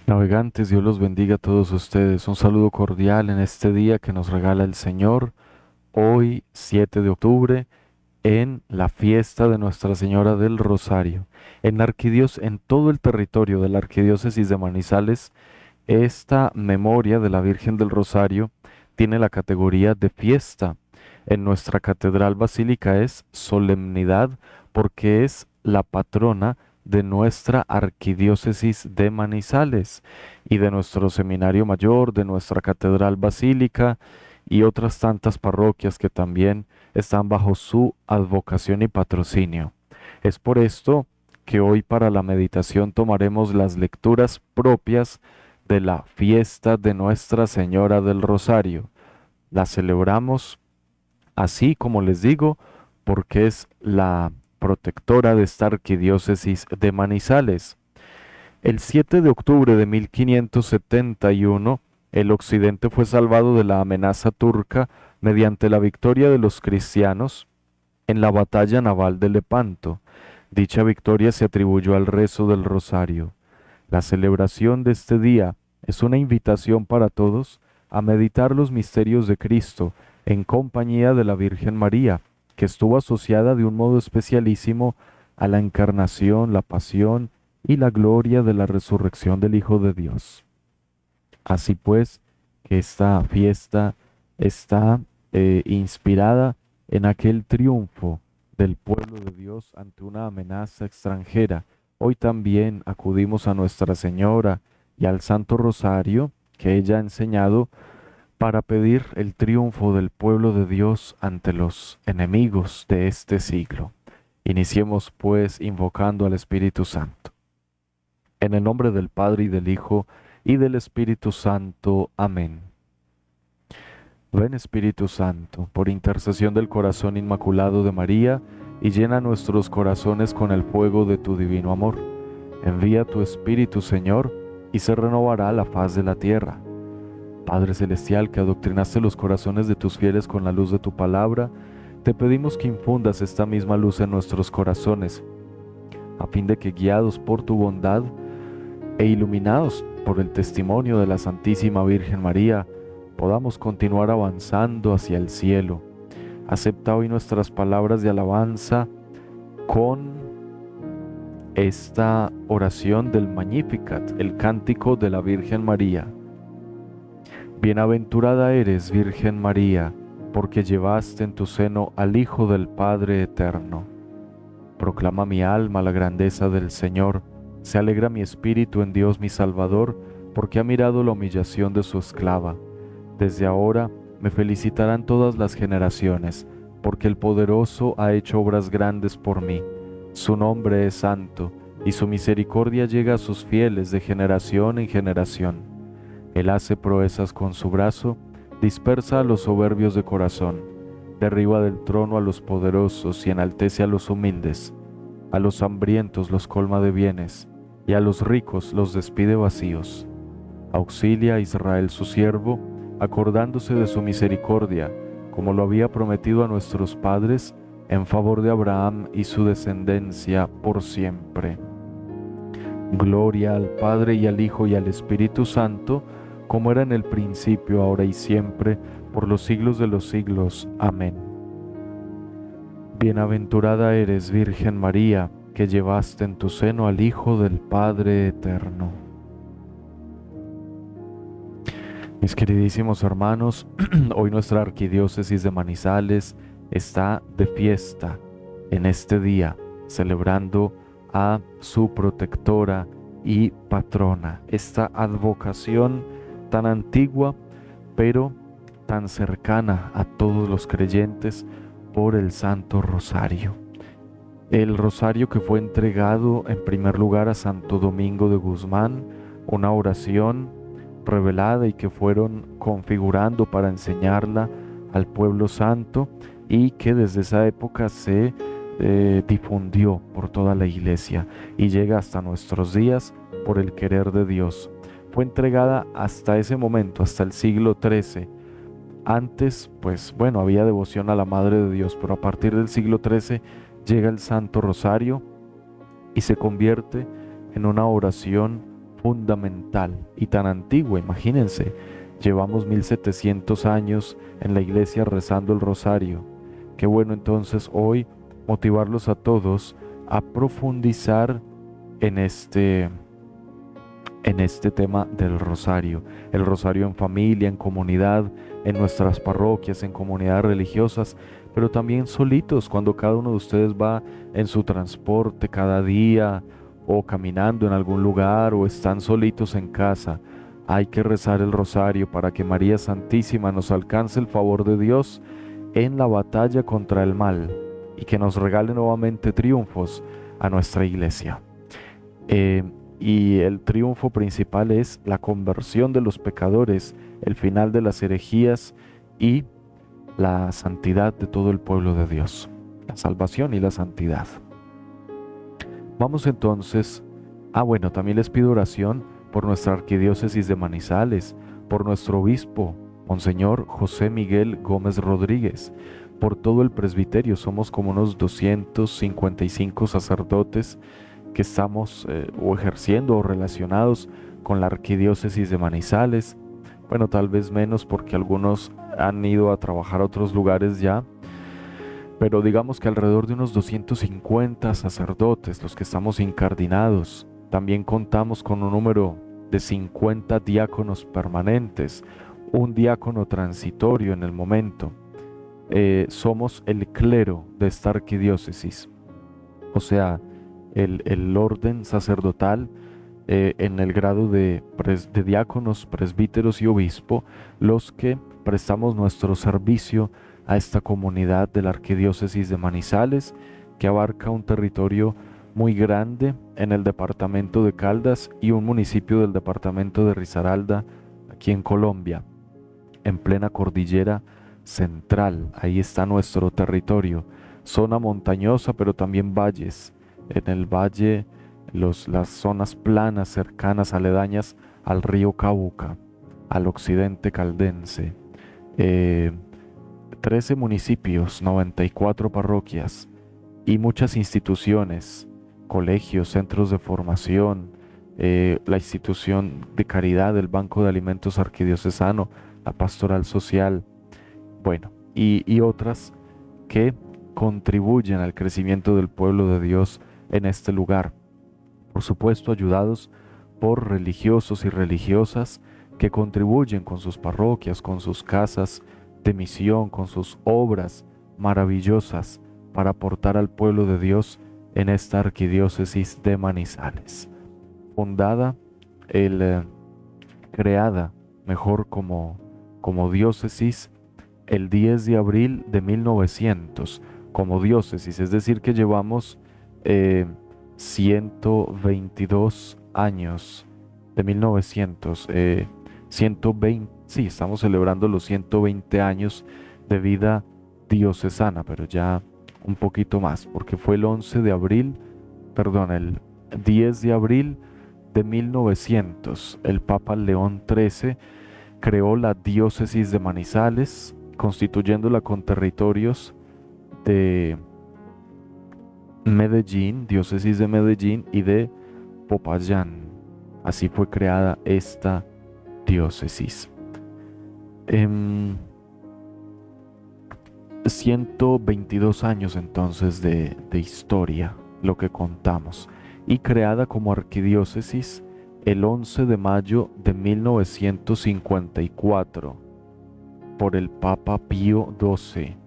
Navegantes, Dios los bendiga a todos ustedes. Un saludo cordial en este día que nos regala el Señor, hoy 7 de octubre, en la fiesta de Nuestra Señora del Rosario. En todo el territorio de la Arquidiócesis de Manizales, esta memoria de la Virgen del Rosario tiene la categoría de fiesta. En nuestra catedral basílica es solemnidad porque es la patrona de nuestra arquidiócesis de Manizales y de nuestro seminario mayor, de nuestra catedral basílica y otras tantas parroquias que también están bajo su advocación y patrocinio. Es por esto que hoy para la meditación tomaremos las lecturas propias de la fiesta de Nuestra Señora del Rosario. La celebramos así como les digo, porque es la protectora de esta arquidiócesis de Manizales. El 7 de octubre de 1571, el occidente fue salvado de la amenaza turca mediante la victoria de los cristianos en la batalla naval de Lepanto. Dicha victoria se atribuyó al rezo del rosario. La celebración de este día es una invitación para todos a meditar los misterios de Cristo en compañía de la Virgen María, que estuvo asociada de un modo especialísimo a la encarnación, la pasión y la gloria de la resurrección del Hijo de Dios. Así pues, que esta fiesta está inspirada en aquel triunfo del pueblo de Dios ante una amenaza extranjera. Hoy también acudimos a Nuestra Señora y al Santo Rosario que ella ha enseñado para pedir el triunfo del pueblo de Dios ante los enemigos de este siglo. Iniciemos pues invocando al Espíritu Santo. En el nombre del Padre y del Hijo y del Espíritu Santo. Amén. Ven Espíritu Santo, por intercesión del corazón inmaculado de María, y llena nuestros corazones con el fuego de tu divino amor. Envía tu Espíritu, Señor, y se renovará la faz de la tierra. Padre Celestial, que adoctrinaste los corazones de tus fieles con la luz de tu palabra, te pedimos que infundas esta misma luz en nuestros corazones, a fin de que, guiados por tu bondad e iluminados por el testimonio de la Santísima Virgen María, podamos continuar avanzando hacia el cielo. Acepta hoy nuestras palabras de alabanza con esta oración del Magnificat, el cántico de la Virgen María. Bienaventurada eres, Virgen María, porque llevaste en tu seno al Hijo del Padre eterno. Proclama mi alma la grandeza del Señor, se alegra mi espíritu en Dios mi Salvador, porque ha mirado la humillación de su esclava. Desde ahora me felicitarán todas las generaciones, porque el poderoso ha hecho obras grandes por mí. Su nombre es santo, y su misericordia llega a sus fieles de generación en generación. Él hace proezas con su brazo, dispersa a los soberbios de corazón, derriba del trono a los poderosos y enaltece a los humildes. A los hambrientos los colma de bienes, y a los ricos los despide vacíos. Auxilia a Israel su siervo, acordándose de su misericordia, como lo había prometido a nuestros padres, en favor de Abraham y su descendencia por siempre. Gloria al Padre y al Hijo y al Espíritu Santo, como era en el principio, ahora y siempre, por los siglos de los siglos. Amén. Bienaventurada eres, Virgen María, que llevaste en tu seno al Hijo del Padre eterno. Mis queridísimos hermanos, hoy nuestra arquidiócesis de Manizales está de fiesta en este día, celebrando a su protectora y patrona, esta advocación tan antigua, pero tan cercana a todos los creyentes por el Santo Rosario. El rosario que fue entregado en primer lugar a Santo Domingo de Guzmán, una oración revelada y que fueron configurando para enseñarla al pueblo santo y que desde esa época se difundió por toda la iglesia y llega hasta nuestros días por el querer de Dios. Fue entregada hasta ese momento, hasta el siglo XIII. Antes, pues bueno, había devoción a la Madre de Dios, pero a partir del siglo XIII llega el Santo Rosario y se convierte en una oración fundamental y tan antigua, imagínense. Llevamos 1700 años en la iglesia rezando el rosario. Qué bueno entonces hoy motivarlos a todos a profundizar en este tema del rosario. El rosario en familia, en comunidad, en nuestras parroquias, en comunidades religiosas, pero también solitos, cuando cada uno de ustedes va en su transporte cada día o caminando en algún lugar o están solitos en casa. Hay que rezar el rosario para que María Santísima nos alcance el favor de Dios en la batalla contra el mal y que nos regale nuevamente triunfos a nuestra iglesia. Y el triunfo principal es la conversión de los pecadores, el final de las herejías y la santidad de todo el pueblo de Dios, la salvación y la santidad. Vamos entonces, bueno, también les pido oración por nuestra arquidiócesis de Manizales, por nuestro obispo, Monseñor José Miguel Gómez Rodríguez, por todo el presbiterio. Somos como unos 255 sacerdotes que estamos o ejerciendo o relacionados con la arquidiócesis de Manizales. Bueno, tal vez menos porque algunos han ido a trabajar a otros lugares ya, pero digamos que alrededor de unos 250 sacerdotes, los que estamos incardinados. También contamos con un número de 50 diáconos permanentes, un diácono transitorio en el momento. Somos el clero de esta arquidiócesis, o sea, el orden sacerdotal en el grado de diáconos, presbíteros y obispo, los que prestamos nuestro servicio a esta comunidad de la arquidiócesis de Manizales, que abarca un territorio muy grande en el departamento de Caldas y un municipio del departamento de Risaralda, aquí en Colombia, en plena cordillera central. Ahí está nuestro territorio, zona montañosa, pero también valles. En el valle, las zonas planas cercanas, aledañas al río Cauca, al occidente caldense. 13 municipios, 94 parroquias y muchas instituciones, colegios, centros de formación, la institución de caridad, el Banco de Alimentos Arquidiocesano, la Pastoral Social, bueno, y otras que contribuyen al crecimiento del pueblo de Dios en este lugar. Por supuesto, ayudados por religiosos y religiosas que contribuyen con sus parroquias, con sus casas de misión, con sus obras maravillosas para aportar al pueblo de Dios en esta arquidiócesis de Manizales. Creada mejor como diócesis el 10 de abril de 1900 como diócesis, es decir que llevamos 122 años de 1900, 120, sí, estamos celebrando los 120 años de vida diocesana, pero ya un poquito más, porque fue el 10 de abril de 1900, el Papa León XIII creó la diócesis de Manizales, constituyéndola con territorios de Medellín, diócesis de Medellín y de Popayán. Así fue creada esta diócesis. 122 años entonces de historia, lo que contamos, y creada como arquidiócesis el 11 de mayo de 1954 por el Papa Pío XII.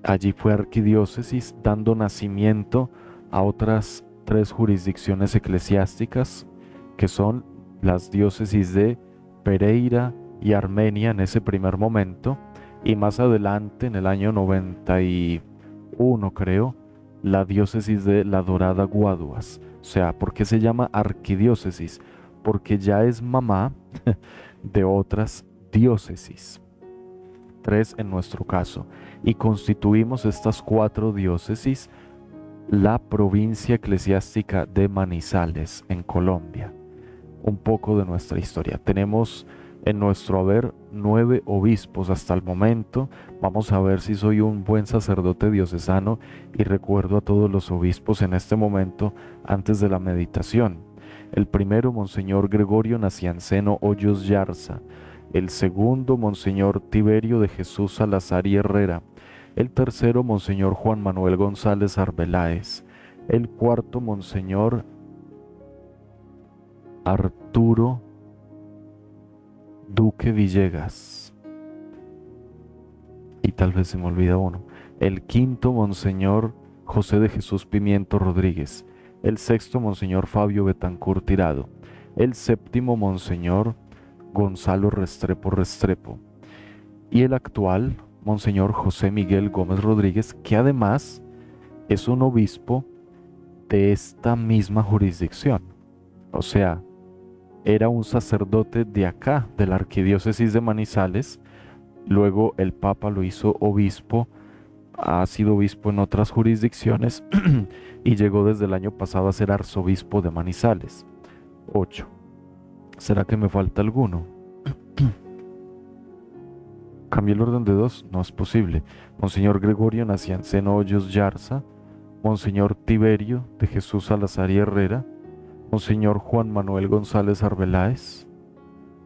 Allí fue arquidiócesis, dando nacimiento a otras 3 jurisdicciones eclesiásticas, que son las diócesis de Pereira y Armenia en ese primer momento, y más adelante, en el año 91, creo, la diócesis de La Dorada Guaduas. O sea, ¿por qué se llama arquidiócesis? Porque ya es mamá de otras diócesis, 3 en nuestro caso, y constituimos estas 4 diócesis la provincia eclesiástica de Manizales en Colombia. Un poco de nuestra historia. Tenemos en nuestro haber 9 obispos hasta el momento. Vamos a ver si soy un buen sacerdote diocesano y recuerdo a todos los obispos en este momento antes de la meditación. El primero, Monseñor Gregorio Nacianceno Hoyos Yarza. El segundo, Monseñor Tiberio de Jesús Salazar y Herrera. El tercero, Monseñor Juan Manuel González Arbeláez. El cuarto, Monseñor Arturo Duque Villegas. Y tal vez se me olvida uno. El quinto, Monseñor José de Jesús Pimiento Rodríguez. El sexto, Monseñor Fabio Betancur Tirado. El séptimo, Monseñor Gonzalo Restrepo Restrepo. Y el actual, Monseñor José Miguel Gómez Rodríguez, que además es un obispo de esta misma jurisdicción. O sea, era un sacerdote de acá, de la arquidiócesis de Manizales. Luego el Papa lo hizo obispo, ha sido obispo en otras jurisdicciones y llegó desde el año pasado a ser arzobispo de Manizales. 8. ¿Será que me falta alguno? ¿Cambié el orden de 2? No es posible. Monseñor Gregorio Nacianceno Hoyos Yarza, Monseñor Tiberio de Jesús Salazar y Herrera, Monseñor Juan Manuel González Arbeláez,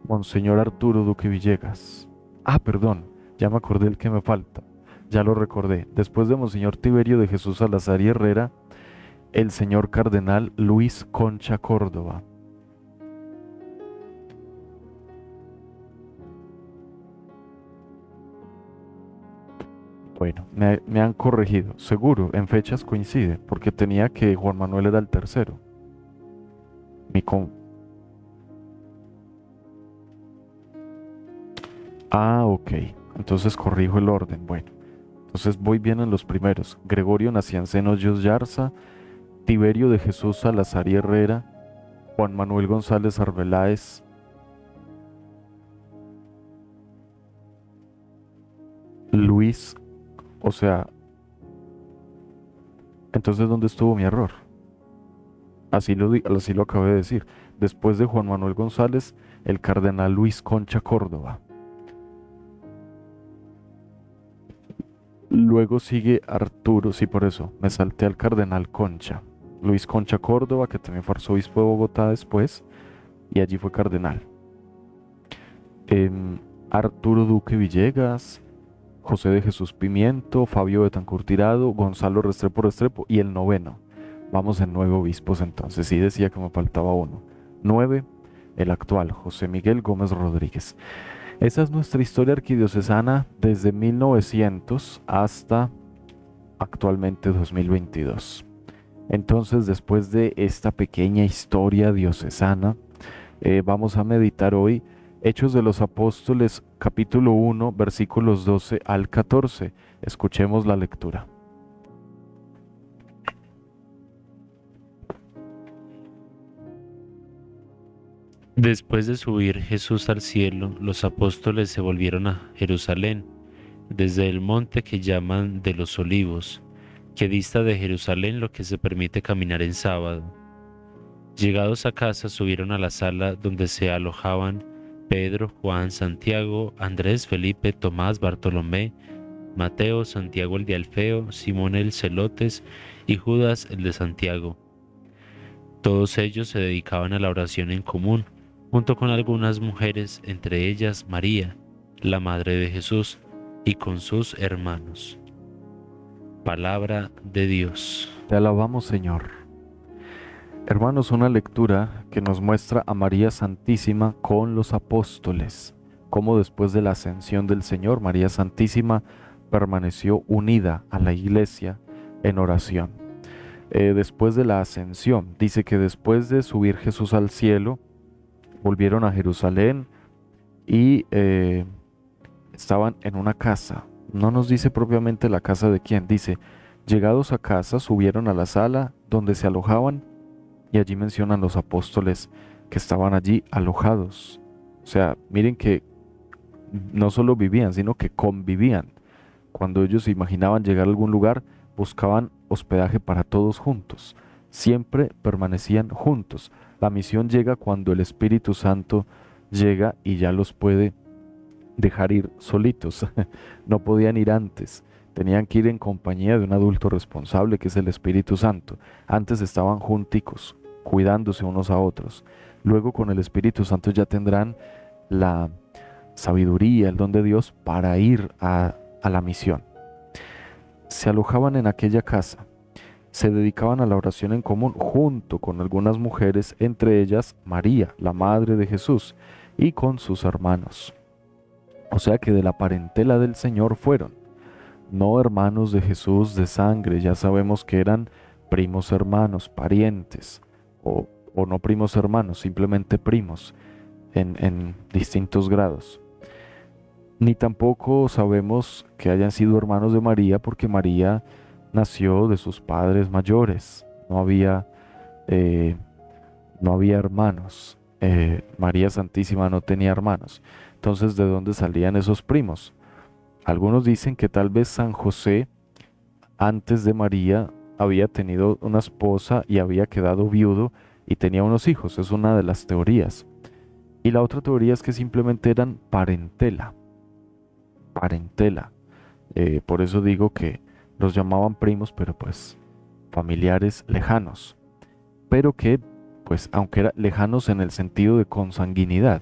Monseñor Arturo Duque Villegas. Ah, perdón, ya me acordé el que me falta. Ya lo recordé. Después de Monseñor Tiberio de Jesús Salazar y Herrera, el señor Cardenal Luis Concha Córdoba. Bueno, me han corregido. Seguro, en fechas coincide, porque tenía que Juan Manuel era el tercero. Mi con... Ah, ok. Entonces corrijo el orden. Bueno, entonces voy bien en los primeros. Gregorio Nacianceno Hoyos Yarza, Tiberio de Jesús Salazar y Herrera, Juan Manuel González Arbeláez, Luis, o sea, entonces ¿dónde estuvo mi error? Así lo acabé de decir. Después de Juan Manuel González, el cardenal Luis Concha Córdoba. Luego sigue Arturo, sí, por eso, me salté al cardenal Concha. Luis Concha Córdoba, que también fue arzobispo de Bogotá después, y allí fue cardenal. Arturo Duque Villegas, José de Jesús Pimiento, Fabio Betancur Tirado, Gonzalo Restrepo Restrepo y el noveno. Vamos en 9 obispos entonces, sí decía que me faltaba uno. 9, el actual, José Miguel Gómez Rodríguez. Esa es nuestra historia arquidiocesana desde 1900 hasta actualmente 2022. Entonces, después de esta pequeña historia diocesana, vamos a meditar hoy Hechos de los Apóstoles, capítulo 1, versículos 12 al 14. Escuchemos la lectura. Después de subir Jesús al cielo, los apóstoles se volvieron a Jerusalén, desde el monte que llaman de los Olivos, que dista de Jerusalén lo que se permite caminar en sábado. Llegados a casa, subieron a la sala donde se alojaban Pedro, Juan, Santiago, Andrés, Felipe, Tomás, Bartolomé, Mateo, Santiago el de Alfeo, Simón el Celotes y Judas el de Santiago. Todos ellos se dedicaban a la oración en común, junto con algunas mujeres, entre ellas María, la madre de Jesús, y con sus hermanos. Palabra de Dios. Te alabamos, Señor. Hermanos, una lectura que nos muestra a María Santísima con los apóstoles, cómo después de la ascensión del Señor, María Santísima permaneció unida a la iglesia en oración. Después de la ascensión, dice que después de subir Jesús al cielo, volvieron a Jerusalén y estaban en una casa. No nos dice propiamente la casa de quién, dice, llegados a casa, subieron a la sala donde se alojaban y allí mencionan los apóstoles que estaban allí alojados. O sea, miren que no solo vivían, sino que convivían. Cuando ellos se imaginaban llegar a algún lugar, buscaban hospedaje para todos juntos. Siempre permanecían juntos. La misión llega cuando el Espíritu Santo llega y ya los puede dejar ir solitos. No podían ir antes. Tenían que ir en compañía de un adulto responsable que es el Espíritu Santo. Antes estaban junticos, cuidándose unos a otros. Luego con el Espíritu Santo ya tendrán la sabiduría, el don de Dios para ir a la misión. Se alojaban en aquella casa, se dedicaban a la oración en común junto con algunas mujeres, entre ellas María, la madre de Jesús, y con sus hermanos. O sea que de la parentela del Señor fueron, no hermanos de Jesús de sangre, ya sabemos que eran primos hermanos, parientes, o no primos hermanos, simplemente primos en distintos grados. Ni tampoco sabemos que hayan sido hermanos de María, porque María nació de sus padres mayores, eh, no había hermanos. María Santísima no tenía hermanos. Entonces, ¿de dónde salían esos primos? Algunos dicen que tal vez San José, antes de María, había tenido una esposa y había quedado viudo y tenía unos hijos. Es una de las teorías. Y la otra teoría es que simplemente eran parentela. Parentela. Por eso digo que los llamaban primos, pero pues familiares lejanos. Pero que, pues, aunque eran lejanos en el sentido de consanguinidad,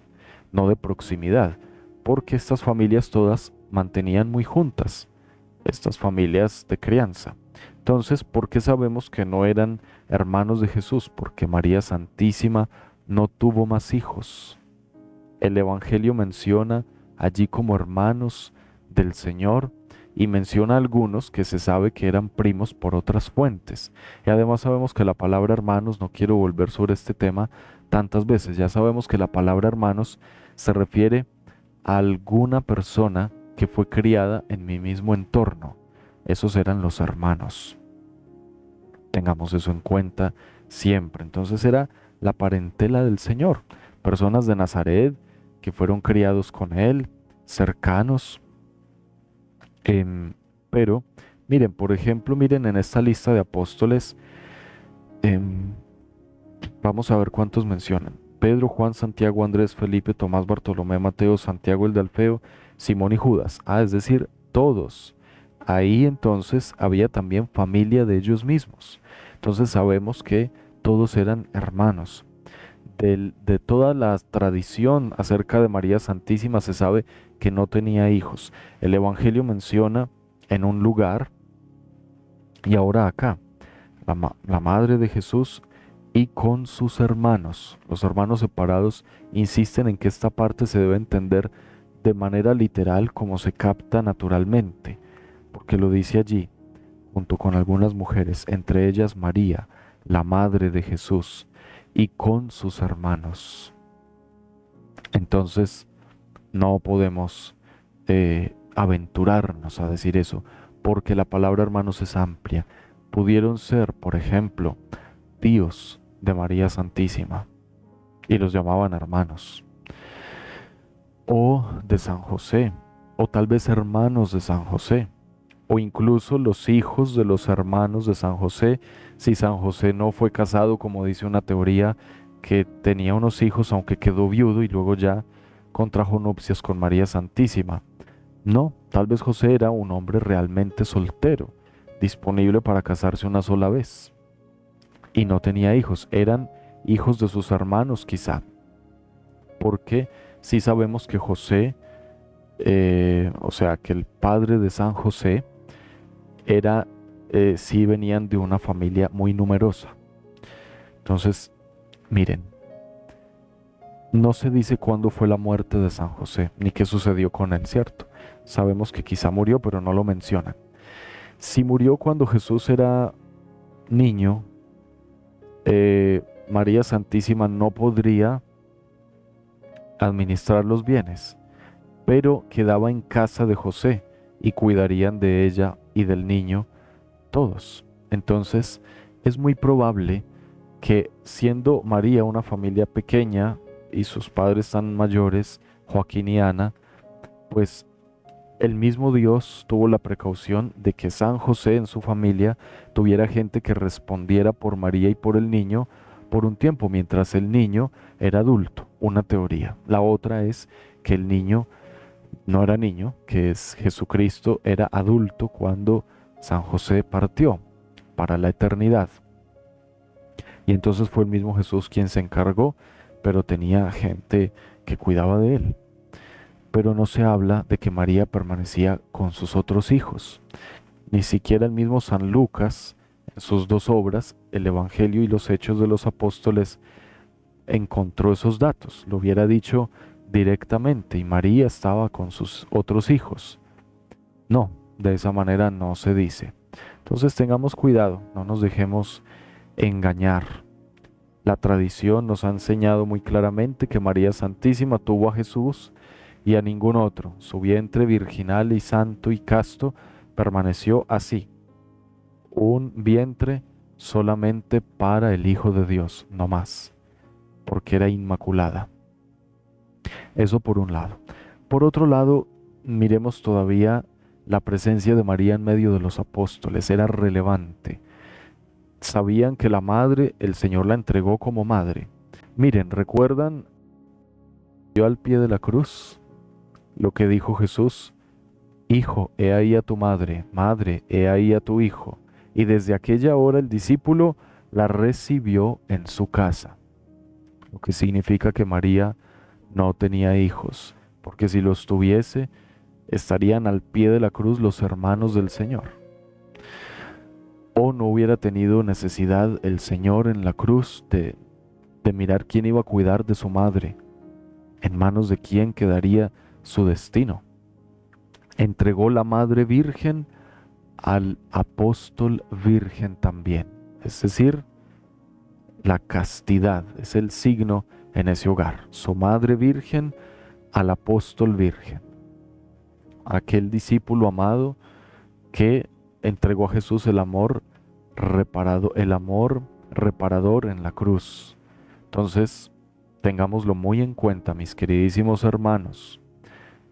no de proximidad, porque estas familias todas mantenían muy juntas, estas familias de crianza. Entonces, ¿por qué sabemos que no eran hermanos de Jesús? Porque María Santísima no tuvo más hijos. El Evangelio menciona allí como hermanos del Señor y menciona algunos que se sabe que eran primos por otras fuentes. Y además sabemos que la palabra hermanos, no quiero volver sobre este tema tantas veces, ya sabemos que la palabra hermanos se refiere a alguna persona que fue criada en mi mismo entorno. Esos eran los hermanos. Tengamos eso en cuenta siempre. Entonces era la parentela del Señor, personas de Nazaret que fueron criados con Él, cercanos. Em, pero miren, por ejemplo, miren en esta lista de apóstoles, em, vamos a ver cuántos mencionan. Pedro, Juan, Santiago, Andrés, Felipe, Tomás, Bartolomé, Mateo, Santiago el de Alfeo, Simón y Judas. Es decir, todos. Ahí entonces había también familia de ellos mismos. Entonces sabemos que todos eran hermanos. De toda la tradición acerca de María Santísima se sabe que no tenía hijos. El Evangelio menciona en un lugar y ahora acá, la madre de Jesús y con sus hermanos. Los hermanos separados insisten en que esta parte se debe entender de manera literal como se capta naturalmente, porque lo dice allí, junto con algunas mujeres, entre ellas María, la madre de Jesús, y con sus hermanos. Entonces, no podemos aventurarnos a decir eso, porque la palabra hermanos es amplia. Pudieron ser, por ejemplo, tíos de María Santísima, y los llamaban hermanos, o de San José, o tal vez hermanos de San José, o incluso los hijos de los hermanos de San José, si San José no fue casado, como dice una teoría, que tenía unos hijos aunque quedó viudo y luego ya contrajo nupcias con María Santísima. No, tal vez José era un hombre realmente soltero, disponible para casarse una sola vez, y no tenía hijos, eran hijos de sus hermanos quizá, porque sí sabemos que José, o sea, que el padre de San José, sí venían de una familia muy numerosa. Entonces, miren, no se dice cuándo fue la muerte de San José, ni qué sucedió con él, ¿cierto? Sabemos que quizá murió, pero no lo mencionan. Si murió cuando Jesús era niño, María Santísima no podría administrar los bienes, pero quedaba en casa de José y cuidarían de ella y del niño todos. Entonces, es muy probable que siendo María una familia pequeña y sus padres tan mayores, Joaquín y Ana, pues el mismo Dios tuvo la precaución de que San José en su familia tuviera gente que respondiera por María y por el niño por un tiempo, mientras el niño era adulto, una teoría. La otra es que el niño no era niño, que es Jesucristo, era adulto cuando San José partió para la eternidad. Y entonces fue el mismo Jesús quien se encargó, pero tenía gente que cuidaba de él. Pero no se habla de que María permanecía con sus otros hijos. Ni siquiera el mismo San Lucas, en sus dos obras, el Evangelio y los Hechos de los Apóstoles, encontró esos datos. Lo hubiera dicho directamente y María estaba con sus otros hijos. No, de esa manera no se dice. Entonces tengamos cuidado, no nos dejemos engañar. La tradición nos ha enseñado muy claramente que María Santísima tuvo a Jesús y a ningún otro. Su vientre virginal y santo y casto permaneció así, un vientre solamente para el Hijo de Dios, no más, porque era inmaculada. Eso por un lado. Por otro lado, miremos todavía la presencia de María en medio de los apóstoles, era relevante. Sabían que la madre, el Señor la entregó como madre. Miren, ¿recuerdan yo al pie de la cruz lo que dijo Jesús? Hijo, he ahí a tu madre, madre, he ahí a tu hijo. Y desde aquella hora el discípulo la recibió en su casa, lo que significa que María no tenía hijos, porque si los tuviese, estarían al pie de la cruz los hermanos del Señor. O no hubiera tenido necesidad el Señor en la cruz de mirar quién iba a cuidar de su madre, en manos de quién quedaría su destino. Entregó la Madre Virgen al apóstol virgen también. Es decir, la castidad es el signo en ese hogar. Su Madre Virgen al apóstol virgen. Aquel discípulo amado que entregó a Jesús el amor reparador en la cruz. Entonces, tengámoslo muy en cuenta, mis queridísimos hermanos.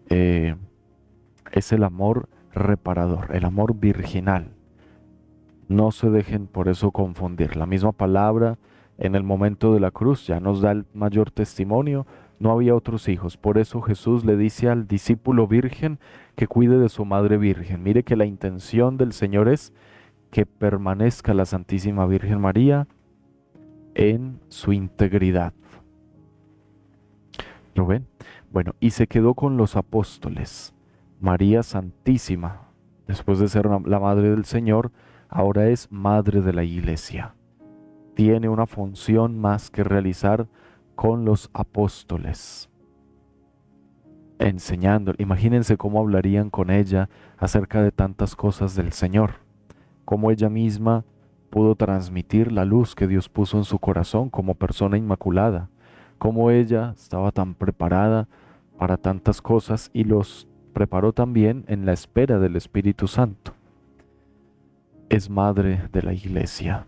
Es el amor reparador, el amor virginal. No se dejen por eso confundir. La misma palabra en el momento de la cruz ya nos da el mayor testimonio. No había otros hijos. Por eso Jesús le dice al discípulo virgen que cuide de su madre virgen. Mire que la intención del Señor es que permanezca la Santísima Virgen María en su integridad. ¿Lo ven? Bueno, y se quedó con los apóstoles. María Santísima, después de ser la madre del Señor, ahora es madre de la Iglesia. Tiene una función más que realizar con los apóstoles, enseñando. Imagínense cómo hablarían con ella acerca de tantas cosas del Señor, cómo ella misma pudo transmitir la luz que Dios puso en su corazón como persona inmaculada, cómo ella estaba tan preparada para tantas cosas y los preparó también en la espera del Espíritu Santo. Es madre de la Iglesia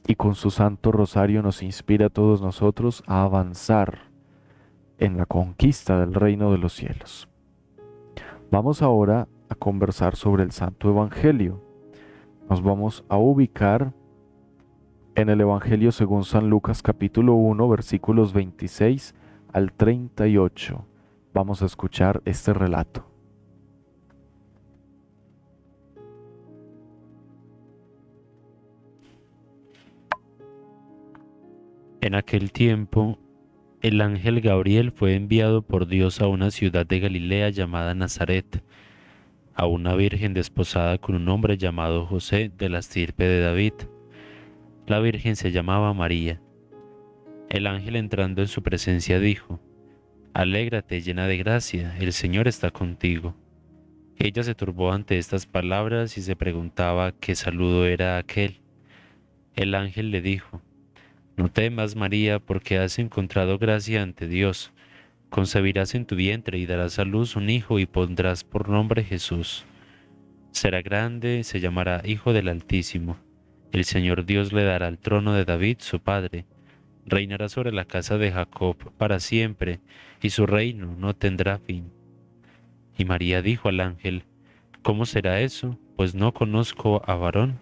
y con su Santo Rosario nos inspira a todos nosotros a avanzar en la conquista del reino de los cielos. Vamos ahora a conversar sobre el Santo Evangelio. Nos vamos a ubicar en el Evangelio según San Lucas capítulo 1 versículos 26 al 38. Vamos a escuchar este relato. En aquel tiempo, el ángel Gabriel fue enviado por Dios a una ciudad de Galilea llamada Nazaret, a una virgen desposada con un hombre llamado José de la estirpe de David. La virgen se llamaba María. El ángel entrando en su presencia dijo: Alégrate llena de gracia, el Señor está contigo. Ella se turbó ante estas palabras y se preguntaba qué saludo era aquel. El ángel le dijo: No temas, María, porque has encontrado gracia ante Dios. Concebirás en tu vientre y darás a luz un hijo y pondrás por nombre Jesús. Será grande, se llamará Hijo del Altísimo. El Señor Dios le dará el trono de David, su padre. Reinará sobre la casa de Jacob para siempre, y su reino no tendrá fin. Y María dijo al ángel: ¿Cómo será eso? Pues no conozco a varón.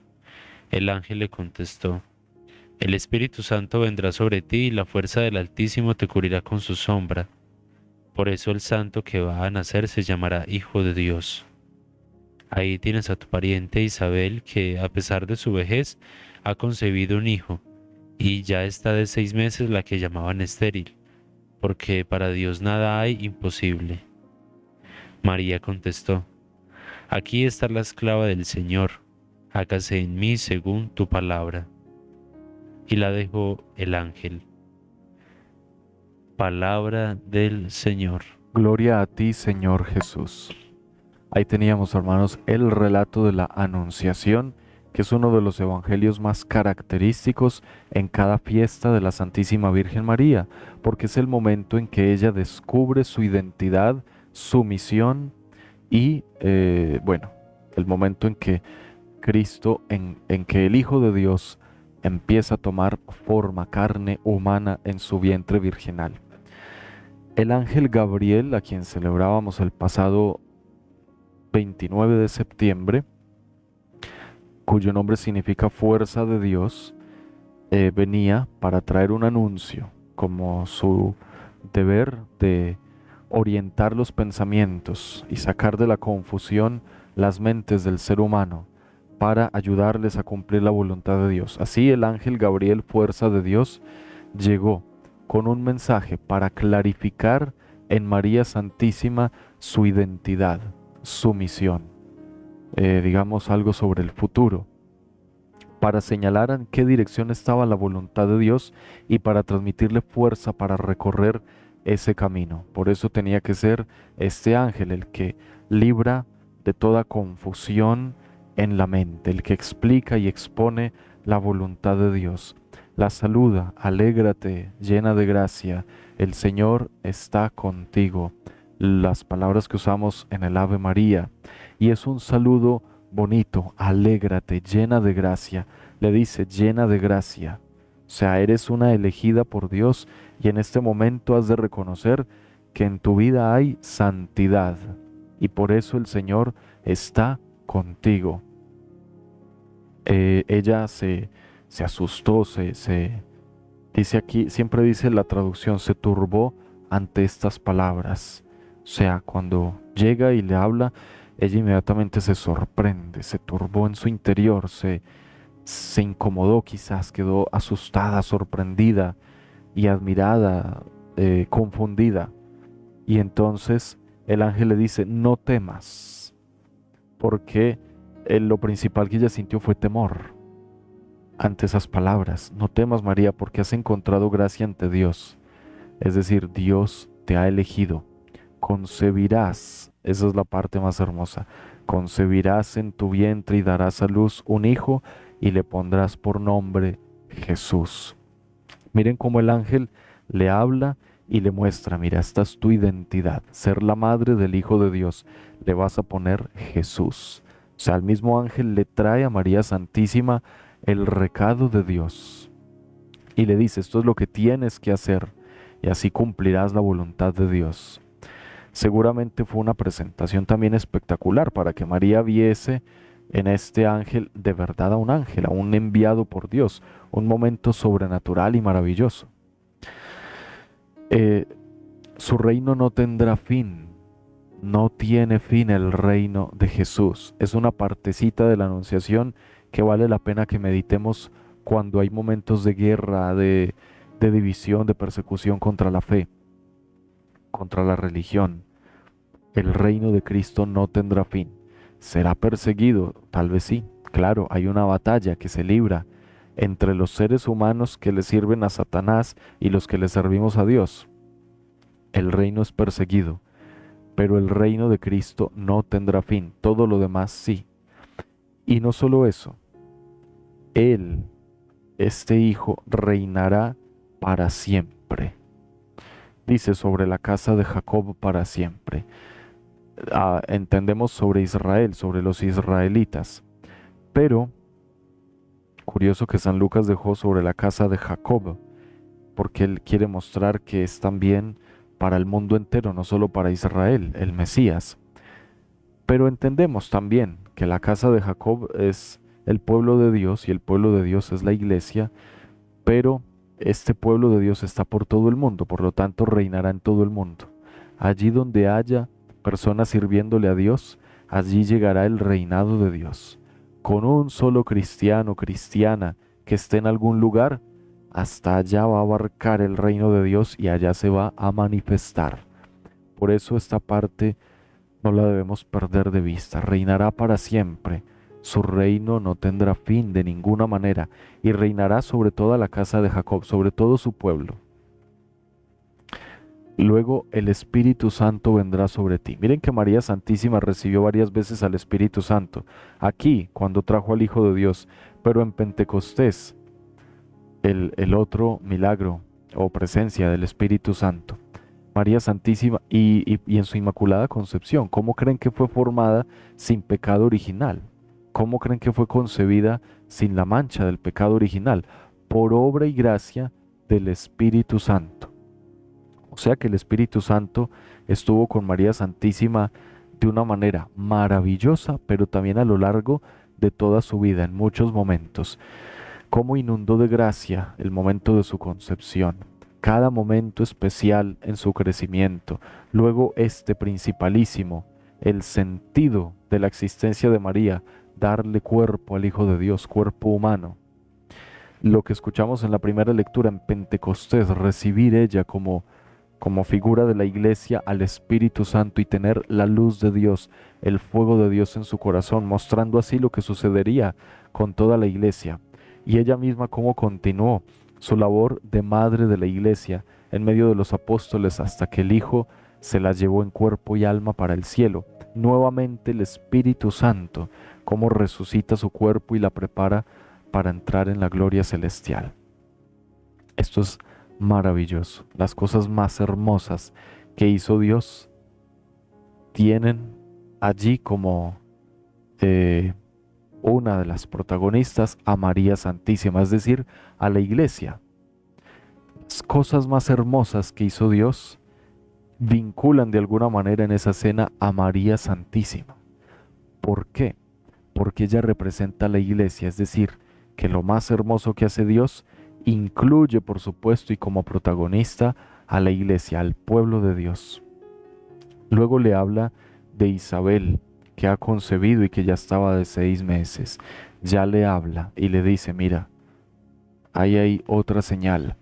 El ángel le contestó: El Espíritu Santo vendrá sobre ti y la fuerza del Altísimo te cubrirá con su sombra. Por eso el santo que va a nacer se llamará Hijo de Dios. Ahí tienes a tu pariente Isabel, que a pesar de su vejez ha concebido un hijo. y ya está de 6 meses la que llamaban estéril, porque para Dios nada hay imposible. María contestó, aquí está la esclava del Señor, hágase en mí según tu palabra. Y la dejó el ángel. Palabra del Señor. Gloria a ti, Señor Jesús. Ahí teníamos, hermanos, el relato de la Anunciación, que es uno de los evangelios más característicos en cada fiesta de la Santísima Virgen María, porque es el momento en que ella descubre su identidad, su misión y, bueno, el momento en que Cristo, en que el Hijo de Dios empieza a tomar forma, carne humana en su vientre virginal. El ángel Gabriel, a quien celebrábamos el pasado 29 de septiembre, cuyo nombre significa fuerza de Dios, venía para traer un anuncio, como su deber de orientar los pensamientos y sacar de la confusión las mentes del ser humano para ayudarles a cumplir la voluntad de Dios. Así el ángel Gabriel, fuerza de Dios, llegó con un mensaje para clarificar en María Santísima su identidad, su misión, digamos algo sobre el futuro, para señalar en qué dirección estaba la voluntad de Dios y para transmitirle fuerza para recorrer ese camino. Por eso tenía que ser este ángel el que libra de toda confusión en la mente, el que explica y expone la voluntad de Dios. La saluda, alégrate, llena de gracia, el Señor está contigo. Las palabras que usamos en el Ave María. Y es un saludo bonito, alégrate, llena de gracia. Le dice, llena de gracia. O sea, eres una elegida por Dios y en este momento has de reconocer que en tu vida hay santidad y por eso el Señor está contigo. Ella se asustó, dice aquí, siempre dice la traducción, se turbó ante estas palabras. O sea, cuando llega y le habla, ella inmediatamente se sorprende, se turbó en su interior, se incomodó quizás, quedó asustada, sorprendida y admirada, confundida. Y entonces el ángel le dice, no temas, porque lo principal que ella sintió fue temor ante esas palabras. No temas, María, porque has encontrado gracia ante Dios. Es decir, Dios te ha elegido. Concebirás, esa es la parte más hermosa, concebirás en tu vientre y darás a luz un hijo y le pondrás por nombre Jesús. Miren cómo el ángel le habla y le muestra, mira, esta es tu identidad, ser la madre del Hijo de Dios, le vas a poner Jesús. O sea, el mismo ángel le trae a María Santísima el recado de Dios y le dice, esto es lo que tienes que hacer y así cumplirás la voluntad de Dios. Seguramente fue una presentación también espectacular para que María viese en este ángel de verdad a un ángel, a un enviado por Dios, un momento sobrenatural y maravilloso. Su reino no tendrá fin, no tiene fin el reino de Jesús. Es una partecita de la Anunciación que vale la pena que meditemos cuando hay momentos de guerra, de división, de persecución contra la fe, contra la religión. El reino de Cristo no tendrá fin. ¿Será perseguido? Tal vez sí. Claro, hay una batalla que se libra entre los seres humanos que le sirven a Satanás y los que le servimos a Dios. El reino es perseguido, pero el reino de Cristo no tendrá fin. Todo lo demás sí. Y no solo eso, Él, este Hijo, reinará para siempre. Dice sobre la casa de Jacob para siempre. Entendemos sobre Israel, sobre los israelitas. Pero, curioso que San Lucas dejó sobre la casa de Jacob, porque él quiere mostrar que es también para el mundo entero, no solo para Israel, el Mesías. Pero entendemos también que la casa de Jacob es el pueblo de Dios y el pueblo de Dios es la iglesia, pero este pueblo de Dios está por todo el mundo, por lo tanto reinará en todo el mundo. Allí donde haya personas sirviéndole a Dios, allí llegará el reinado de Dios. Con un solo cristiano, cristiana, que esté en algún lugar, hasta allá va a abarcar el reino de Dios y allá se va a manifestar. Por eso esta parte no la debemos perder de vista. Reinará para siempre. Su reino no tendrá fin de ninguna manera y reinará sobre toda la casa de Jacob, sobre todo su pueblo. Luego el Espíritu Santo vendrá sobre ti. Miren que María Santísima recibió varias veces al Espíritu Santo. Aquí, cuando trajo al Hijo de Dios, pero en Pentecostés, el otro milagro o presencia del Espíritu Santo. María Santísima y en su Inmaculada Concepción. ¿Cómo creen que fue formada sin pecado original? ¿Cómo creen que fue concebida sin la mancha del pecado original? Por obra y gracia del Espíritu Santo. O sea que el Espíritu Santo estuvo con María Santísima de una manera maravillosa, pero también a lo largo de toda su vida, en muchos momentos. Cómo inundó de gracia el momento de su concepción, cada momento especial en su crecimiento, luego este principalísimo, el sentido de la existencia de María, darle cuerpo al Hijo de Dios, cuerpo humano. Lo que escuchamos en la primera lectura en Pentecostés, recibir ella como figura de la iglesia al Espíritu Santo y tener la luz de Dios, el fuego de Dios en su corazón, mostrando así lo que sucedería con toda la iglesia. Y ella misma cómo continuó su labor de madre de la iglesia en medio de los apóstoles hasta que el Hijo se la llevó en cuerpo y alma para el cielo. Nuevamente el Espíritu Santo, cómo resucita su cuerpo y la prepara para entrar en la gloria celestial. Esto es maravilloso. Las cosas más hermosas que hizo Dios tienen allí como una de las protagonistas a María Santísima, es decir, a la iglesia. Las cosas más hermosas que hizo Dios vinculan de alguna manera en esa escena a María Santísima. ¿Por qué? Porque ella representa a la iglesia, es decir, que lo más hermoso que hace Dios incluye, por supuesto, y como protagonista a la iglesia, al pueblo de Dios. Luego le habla de Isabel, que ha concebido y que ya estaba de 6 meses. Ya le habla y le dice, mira, ahí hay otra señal.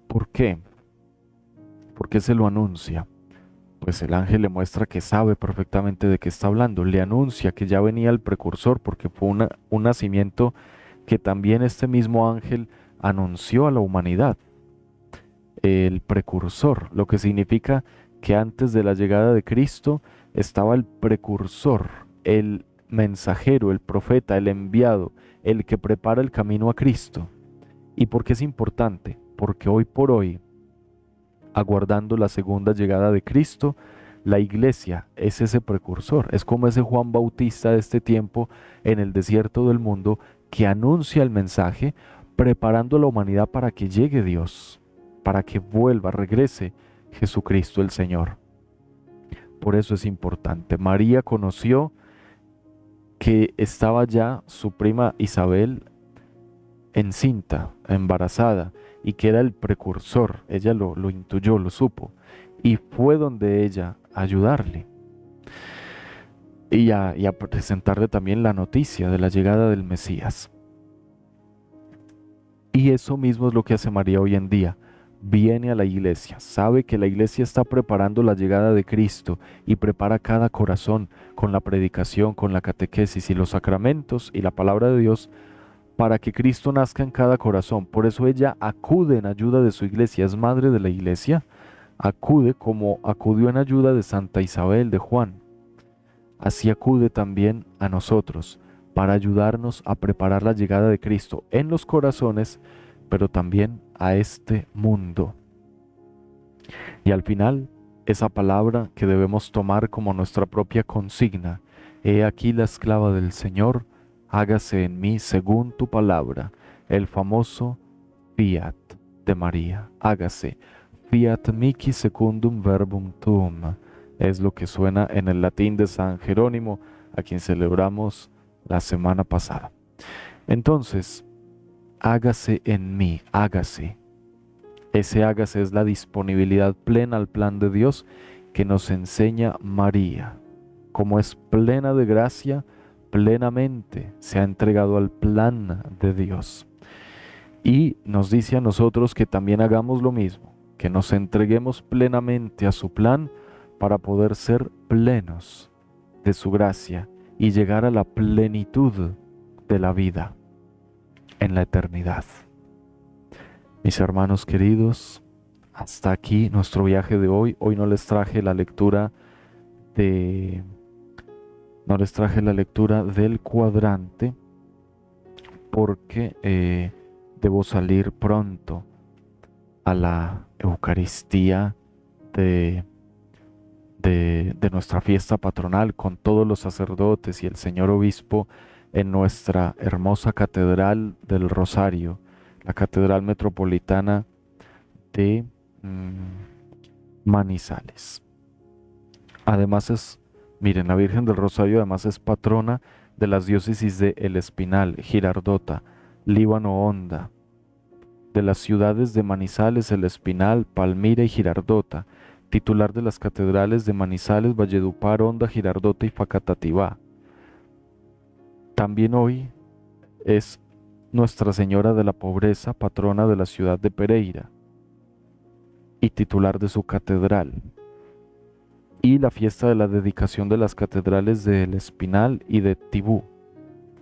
¿Por qué? ¿Por qué se lo anuncia? Pues el ángel le muestra que sabe perfectamente de qué está hablando. Le anuncia que ya venía el precursor porque fue un nacimiento que también este mismo ángel anunció a la humanidad. El precursor, lo que significa que antes de la llegada de Cristo estaba el precursor, el mensajero, el profeta, el enviado, el que prepara el camino a Cristo. ¿Y por qué es importante? Porque hoy por hoy, aguardando la segunda llegada de Cristo, la iglesia es ese precursor, es como ese Juan Bautista de este tiempo en el desierto del mundo que anuncia el mensaje preparando a la humanidad para que llegue Dios, para que vuelva, regrese Jesucristo el Señor. Por eso es importante. María conoció que estaba ya su prima Isabel encinta, embarazada, y que era el precursor. Ella lo intuyó, lo supo, y fue donde ella a ayudarle y a presentarle también la noticia de la llegada del Mesías. Y eso mismo es lo que hace María hoy en día. Viene a la iglesia, sabe que la iglesia está preparando la llegada de Cristo y prepara cada corazón con la predicación, con la catequesis y los sacramentos y la palabra de Dios para que Cristo nazca en cada corazón. Por eso ella acude en ayuda de su iglesia, es madre de la iglesia, acude como acudió en ayuda de Santa Isabel de Juan. Así acude también a nosotros para ayudarnos a preparar la llegada de Cristo en los corazones, pero también a este mundo. Y al final, esa palabra que debemos tomar como nuestra propia consigna, he aquí la esclava del Señor, hágase en mí según tu palabra, el famoso fiat de María, hágase, fiat mihi secundum verbum tuum, es lo que suena en el latín de San Jerónimo, a quien celebramos la semana pasada. Entonces, hágase en mí, hágase. Ese hágase es la disponibilidad plena al plan de Dios que nos enseña María. Como es plena de gracia, plenamente se ha entregado al plan de Dios. Y nos dice a nosotros que también hagamos lo mismo, que nos entreguemos plenamente a su plan para poder ser plenos de su gracia y llegar a la plenitud de la vida en la eternidad. Mis hermanos queridos, hasta aquí nuestro viaje de hoy. Hoy no les traje la lectura del cuadrante porque debo salir pronto a la Eucaristía de nuestra fiesta patronal con todos los sacerdotes y el señor obispo en nuestra hermosa catedral del Rosario, la catedral metropolitana de Manizales. Además miren, la Virgen del Rosario además es patrona de las diócesis de El Espinal, Girardota, Líbano Honda, de las ciudades de Manizales, El Espinal, Palmira y Girardota, titular de las catedrales de Manizales, Valledupar, Honda, Girardota y Facatativá. También hoy es Nuestra Señora de la Pobreza, patrona de la ciudad de Pereira y titular de su catedral. Y la fiesta de la dedicación de las catedrales de El Espinal y de Tibú,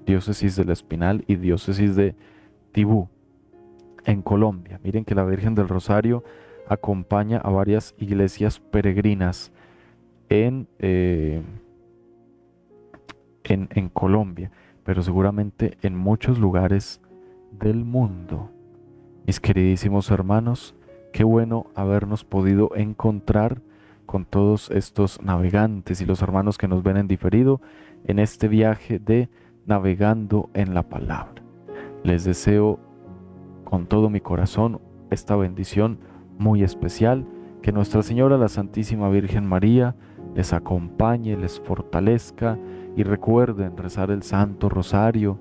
diócesis del Espinal y diócesis de Tibú, en Colombia. Miren que la Virgen del Rosario acompaña a varias iglesias peregrinas en Colombia, pero seguramente en muchos lugares del mundo. Mis queridísimos hermanos, qué bueno habernos podido encontrar con todos estos navegantes y los hermanos que nos ven en diferido en este viaje de Navegando en la Palabra. Les deseo con todo mi corazón esta bendición muy especial, que Nuestra Señora la Santísima Virgen María les acompañe, les fortalezca y recuerden rezar el Santo Rosario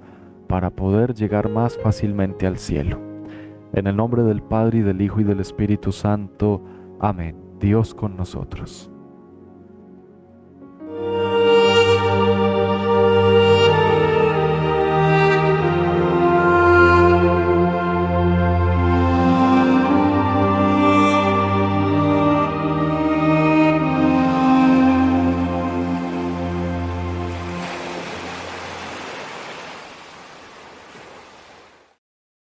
para poder llegar más fácilmente al cielo. En el nombre del Padre y del Hijo y del Espíritu Santo. Amén. Dios con nosotros.